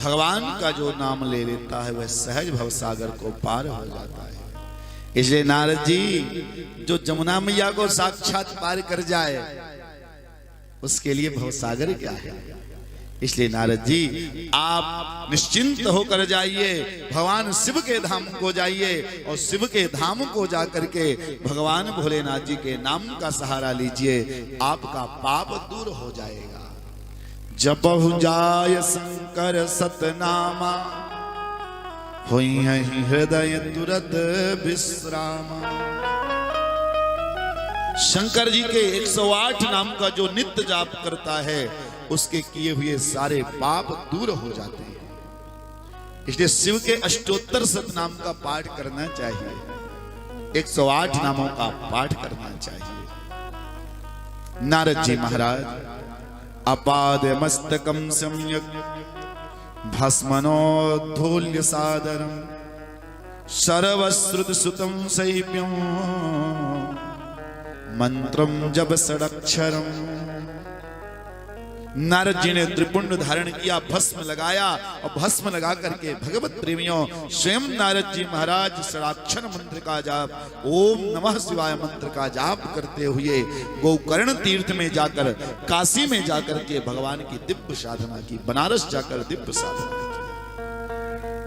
भगवान का जो नाम ले लेता है वह सहज भवसागर को पार हो जाता है। इसलिए नारद जी जो जमुना मैया को साक्षात पार कर जाए उसके लिए भवसागर क्या है। इसलिए नारद जी आप निश्चिंत होकर जाइए, भगवान शिव के धाम को जाइए और शिव के धाम को जाकर के भगवान भोलेनाथ जी के नाम का सहारा लीजिए, आपका पाप दूर हो जाएगा। जपहु जाय शंकर सतनामा, होई है हृदय तुरत विश्रामा। शंकर जी के 108 नाम का जो नित्य जाप करता है उसके किए हुए सारे पाप दूर हो जाते हैं। इसलिए शिव के अष्टोत्तर सतनाम का पाठ करना चाहिए, 108 नामों का पाठ करना चाहिए। नारद जी महाराज अपाद मस्तकम सम्यक भस्मनोद्धूल्य सादरम, सर्वश्रुत सुतम सैप्यम, मंत्रम जब षडक्षरम। नारद जी ने त्रिपुंड धारण किया, भस्म लगाया और भस्म लगा करके भगवत प्रेमियों स्वयं नारद जी महाराज षडाक्षर मंत्र का जाप, ओम नमः शिवाय मंत्र का जाप करते हुए गोकर्ण तीर्थ में जाकर, काशी में जाकर के भगवान की दिव्य साधना की, बनारस जाकर दिव्य साधना की।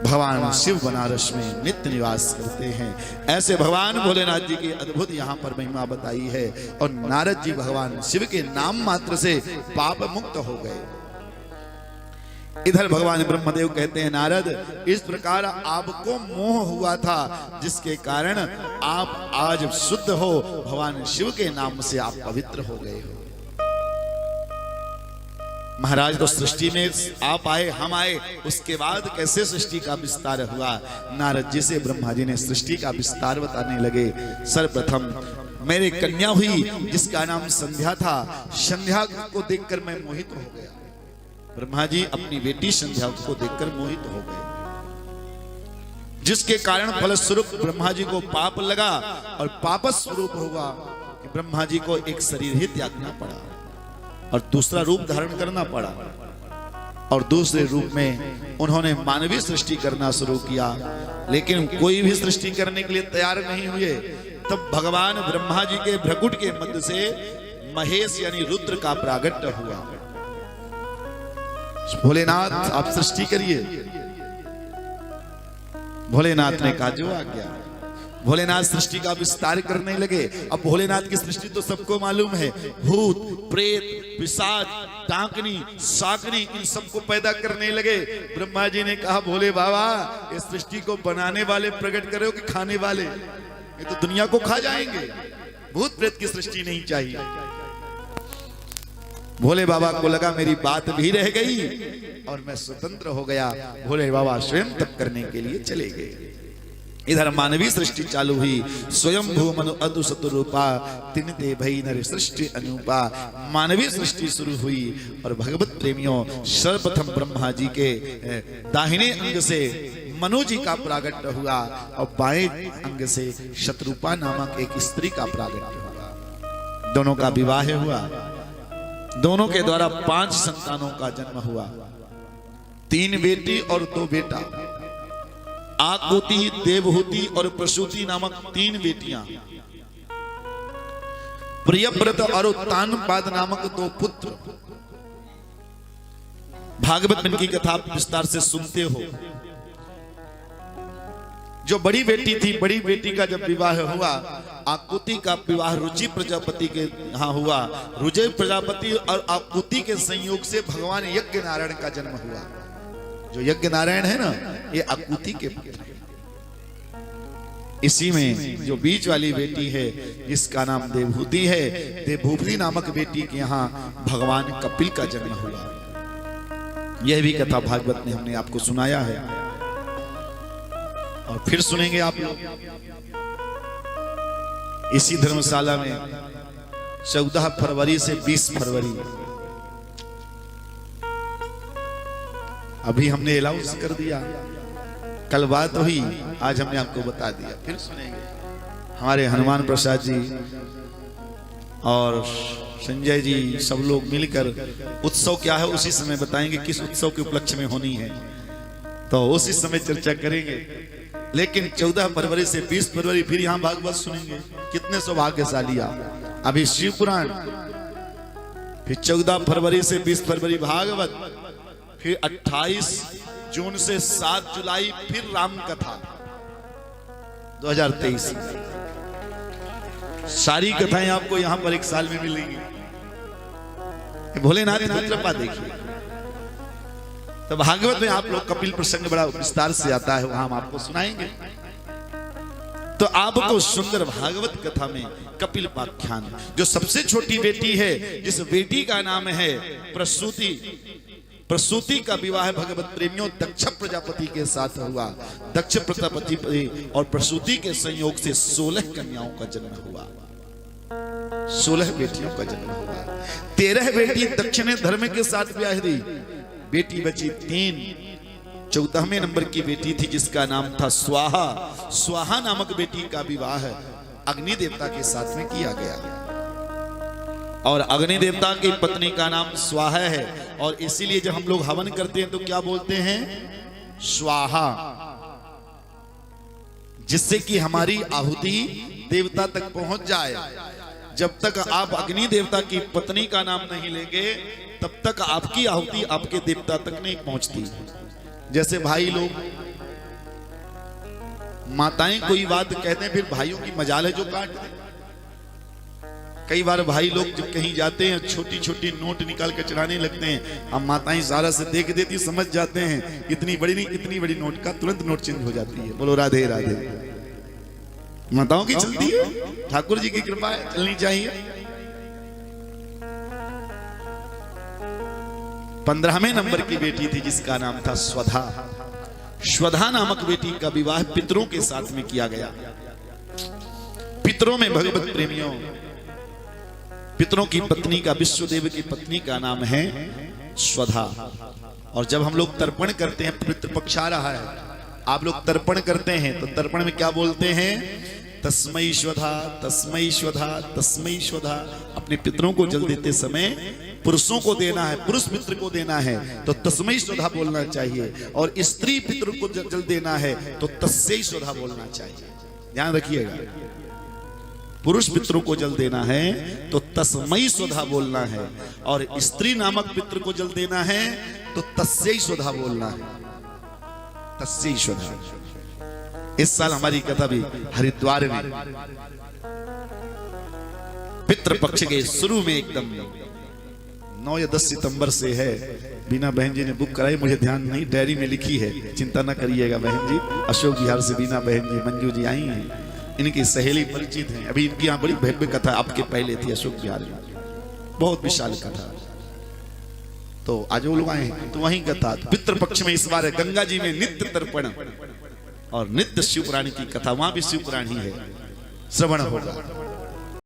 भगवान शिव बनारस में नित्य निवास करते हैं। ऐसे भगवान भोलेनाथ जी की अद्भुत यहाँ पर महिमा बताई है। और नारद जी भगवान शिव के नाम मात्र से पाप मुक्त हो गए। इधर भगवान ब्रह्मदेव कहते हैं, नारद इस प्रकार आपको मोह हुआ था जिसके कारण आप आज शुद्ध हो, भगवान शिव के नाम से आप पवित्र हो गए हो। महाराज तो सृष्टि में आप आए, हम आए, उसके बाद कैसे सृष्टि का विस्तार हुआ। नारद जी से ब्रह्मा जी ने सृष्टि का विस्तार बताने लगे। सर्वप्रथम मेरी कन्या हुई जिसका नाम संध्या था, संध्या को देखकर मैं मोहित हो गया। ब्रह्मा जी अपनी बेटी संध्या को देखकर मोहित हो गए, जिसके कारण फलस्वरूप ब्रह्मा जी को पाप लगा और पाप स्वरूप हुआ कि ब्रह्मा जी को एक शरीर ही त्यागना पड़ा और दूसरा रूप धारण करना पड़ा। और दूसरे रूप में उन्होंने मानवीय सृष्टि करना शुरू किया, लेकिन कोई भी सृष्टि करने के लिए तैयार नहीं हुए। तब भगवान ब्रह्मा जी के भ्रकुट के मध्य से महेश यानी रुद्र का प्रागट्य हुआ। भोलेनाथ आप सृष्टि करिए। भोलेनाथ ने कहा जो आज्ञा। भोलेनाथ सृष्टि का विस्तार करने लगे। अब भोलेनाथ की सृष्टि तो सबको मालूम है, भूत प्रेत पिशाच डाकनी शाकनी इन सबको पैदा करने लगे। ब्रह्मा जी ने कहा भोले बाबा इस सृष्टि को बनाने वाले प्रकट करो कि खाने वाले, ये तो दुनिया को खा जाएंगे। भूत प्रेत की सृष्टि नहीं चाहिए। भोले बाबा को लगा मेरी बात भी रह गई और मैं स्वतंत्र हो गया। भोले बाबा स्वयं तप करने के लिए चले गए। इधर मानवीय सृष्टि चालू हुई। स्वयं भू मनु अदु सतरूपा, तिन ते भई नर सृष्टि अनूपा। मानवीय सृष्टि शुरू हुई और भगवत प्रेमियों सर्वप्रथम ब्रह्मा जी के दाहिने अंग से मनु जी का प्रागट्य हुआ और बाएं अंग से शत्रुपा नामक एक स्त्री का प्रागट्य हुआ। दोनों का विवाह हुआ। दोनों के द्वारा 5 संतानों का जन्म हुआ, 3 बेटी और 2 बेटा। आकुति, देवहूति और प्रसूति नामक 3 बेटियां, प्रियव्रत और तानपाद नामक 2 पुत्र। भागवत में इनकी कथा विस्तार से सुनते हो। जो बड़ी बेटी थी, बड़ी बेटी का जब विवाह हुआ, आकुति का विवाह रुचि प्रजापति के यहाँ हुआ। रुचि प्रजापति और आकुति के संयोग से भगवान यज्ञ नारायण का जन्म हुआ। जो यज्ञ नारायण है ना, ये आकुति के पुत्र है। इसी में जो बीच वाली बेटी है जिसका नाम देवहूति है, देवभूति नामक बेटी के यहाँ भगवान कपिल का जन्म हुआ। यह भी कथा भागवत में हमने आपको सुनाया है और फिर सुनेंगे आप लोग। इसी धर्मशाला में 14 फरवरी से 20 फरवरी अभी हमने अनाउंस कर दिया। कल बात हुई, आज हमने आपको बता दिया, फिर सुनेंगे। हमारे हनुमान प्रसाद जी और संजय जी सब लोग मिलकर उत्सव क्या है उसी समय बताएंगे, किस उत्सव के उपलक्ष्य में होनी है। तो उसी समय चर्चा करेंगे। लेकिन 14 फरवरी से 20 फरवरी फिर यहाँ भागवत सुनेंगे। कितने सौभाग्यशाली आप। अभी शिव पुराण, फिर 14 फरवरी से 20 फरवरी भागवत, फिर 28 जून से 7 जुलाई फिर राम कथा 2023। सारी कथाएं आपको यहां पर एक साल में मिलेंगी। भोलेनाथ की कृपा देखिए। तो भागवत में आप लोग कपिल प्रसंग बड़ा विस्तार से आता है, वहां हम आपको सुनाएंगे। तो आपको सुंदर भागवत कथा में कपिल पाख्यान, जो सबसे छोटी बेटी है, जिस बेटी का नाम है प्रसूति, प्रसूति का विवाह भगवत प्रेमियों दक्ष प्रजापति के साथ हुआ। दक्ष प्रजापति और प्रसूति के संयोग से 16 कन्याओं का जन्म हुआ, 16 बेटियों का जन्म हुआ। 13 बेटी दक्ष ने धर्म के साथ ब्याह दी, बेटी बची 3। 14वें नंबर की बेटी थी जिसका नाम था स्वाहा। स्वाहा नामक बेटी का विवाह अग्नि देवता के साथ में किया गया, और अग्नि देवता की पत्नी का नाम स्वाहा है। और इसीलिए जब हम लोग हवन करते हैं तो क्या बोलते हैं? स्वाहा, जिससे कि हमारी आहुति देवता तक पहुंच जाए। जब तक आप अग्नि देवता की पत्नी का नाम नहीं लेंगे तब तक आपकी आहुति आपके देवता तक नहीं पहुंचती। जैसे भाई लोग, माताएं कोई बात कहते हैं, फिर भाइयों की मजाल है जो काट दे। कई बार भाई लोग जब कहीं जाते हैं छोटी छोटी नोट निकाल कर चढ़ाने लगते हैं, अब माताएं सारा से देख देती, समझ जाते हैं इतनी बड़ी नहीं, इतनी बड़ी नोट का तुरंत नोट चेंज हो जाती है। बोलो राधे राधे। माताओं की चलती है, ठाकुर जी की कृपा है, चलनी चाहिए। 15वें नंबर की बेटी थी जिसका नाम था स्वधा। स्वधा नामक बेटी का विवाह पितरों के साथ में किया गया। पितरों में भगवत प्रेमियों, पितरों की पत्नी का, विश्वदेव की पत्नी का नाम है स्वधा। और जब हम लोग तर्पण करते हैं, पितृपक्ष आ रहा है, आप लोग तर्पण करते हैं तो तर्पण में क्या बोलते हैं? तस्मै स्वधा, तस्मै स्वधा, तस्मै स्वधा। अपने पितरों को जल देते समय पुरुषों को देना है, पुरुष मित्र को देना है तो तस्मै स्वधा बोलना चाहिए, और स्त्री पितृ को जल देना है तो तस्यै स्वधा बोलना चाहिए। ध्यान रखिएगा, पुरुष पितरों को जल देना है तो तस्मै स्वधा बोलना है, और स्त्री नामक पितृ को जल देना है तो तस्यै स्वधा बोलना है, तस्यै स्वधा। इस साल हमारी कथा भी हरिद्वार में पितृपक्ष के शुरू में एकदम 9 या 10 सितंबर से है। बीना बहन जी ने बुक कराई, मुझे ध्यान नहीं, डायरी में लिखी है, चिंता ना करिएगा बहन जी। अशोक बिहार से बीना बहन जी, मंजू जी आई हैं, इनकी सहेली परिचित हैं। अभी इनकी यहाँ बड़ी भव्य कथा आपके पहले थी अशोक बिहार में, बहुत विशाल कथा। तो आज वो लोग आए हैं तो वही कथा। पितृपक्ष में इस बार गंगा जी में नित्य तर्पण और नित्य शिव पुराण की कथा, वहां भी शिव पुराण ही है, श्रवण होगा।